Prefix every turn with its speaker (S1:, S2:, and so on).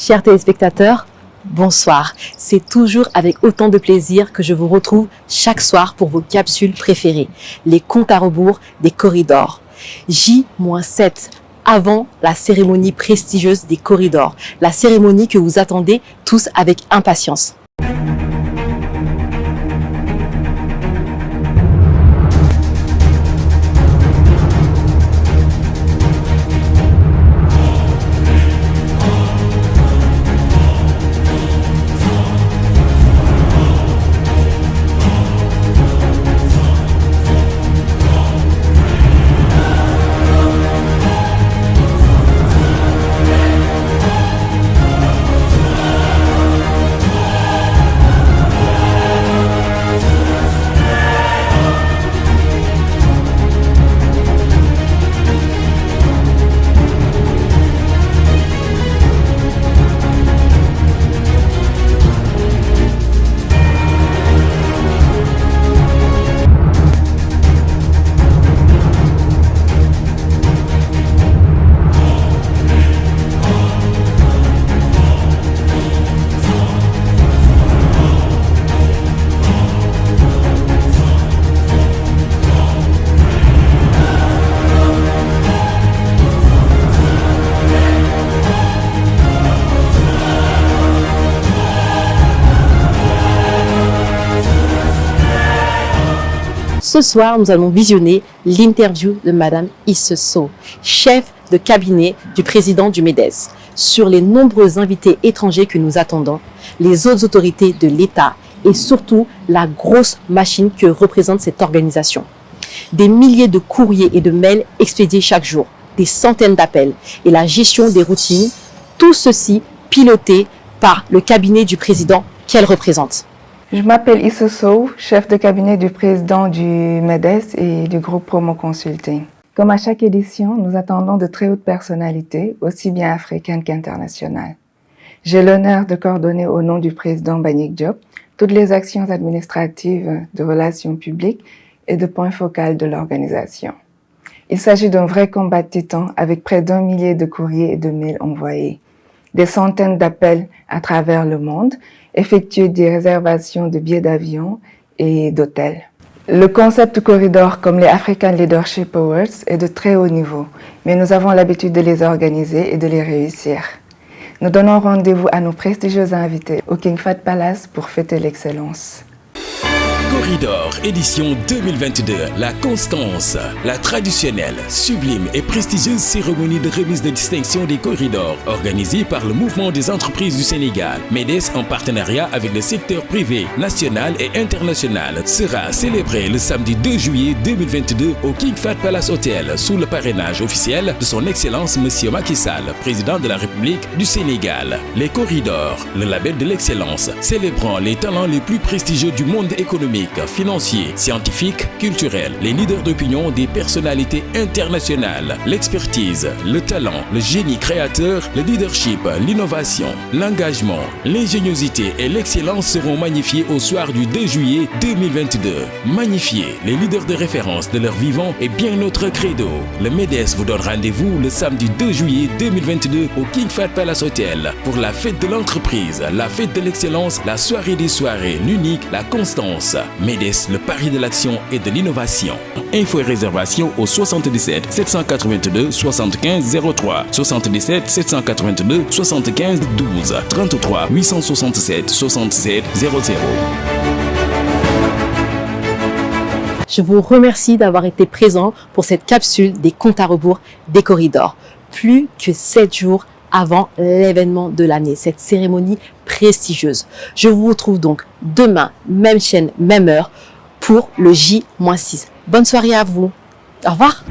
S1: Chers téléspectateurs, bonsoir. C'est toujours avec autant de plaisir que je vous retrouve chaque soir pour vos capsules préférées, les comptes à rebours des corridors. J-7 avant la cérémonie prestigieuse des corridors, la cérémonie que vous attendez tous avec impatience. Ce soir, nous allons visionner l'interview de Madame Isse Sow, chef de cabinet du président du MEDES, sur les nombreux invités étrangers que nous attendons, les autres autorités de l'État et surtout la grosse machine que représente cette organisation. Des milliers de courriers et de mails expédiés chaque jour, des centaines d'appels et la gestion des routines, tout ceci piloté par le cabinet du président qu'elle représente.
S2: Je m'appelle Isse Sow, chef de cabinet du président du MEDES et du groupe Promo Consulting. Comme à chaque édition, nous attendons de très hautes personnalités, aussi bien africaines qu'internationales. J'ai l'honneur de coordonner au nom du président Mbagnick Diop toutes les actions administratives de relations publiques et de points focaux de l'organisation. Il s'agit d'un vrai combat de titans avec près d'1 millier de courriers et de mails envoyés, des centaines d'appels à travers le monde, effectuer des réservations de billets d'avion et d'hôtels. Le concept corridor, comme les African Leadership Awards, est de très haut niveau, mais nous avons l'habitude de les organiser et de les réussir. Nous donnons rendez-vous à nos prestigieux invités au King Fahd Palace pour fêter l'excellence.
S3: Corridor, édition 2022, la constance, la traditionnelle, sublime et prestigieuse cérémonie de remise de distinction des corridors, organisée par le Mouvement des entreprises du Sénégal, MEDES en partenariat avec le secteur privé, national et international, sera célébrée le samedi 2 juillet 2022 au King Fahd Palace Hotel, sous le parrainage officiel de son Excellence Monsieur Macky Sall, président de la République du Sénégal. Les corridors, le label de l'excellence, célébrant les talents les plus prestigieux du monde économique, financier, scientifique, culturel, les leaders d'opinion des personnalités internationales, l'expertise, le talent, le génie créateur, le leadership, l'innovation, l'engagement, l'ingéniosité et l'excellence seront magnifiés au soir du 2 juillet 2022. Magnifier les leaders de référence de leur vivant est bien notre credo. Le MEDES vous donne rendez-vous le samedi 2 juillet 2022 au King Fahd Palace Hotel pour la fête de l'entreprise, la fête de l'excellence, la soirée des soirées, l'unique, la constance. MEDES, le pari de l'action et de l'innovation. Info et réservation au 77 782 75 03, 77 782 75 12, 33 867 67 00.
S1: Je vous remercie d'avoir été présent pour cette capsule des comptes à rebours des corridors. Plus que 7 jours avant l'événement de l'année, cette cérémonie prestigieuse. Je vous retrouve donc demain, même chaîne, même heure, pour le J-6. Bonne soirée à vous. Au revoir.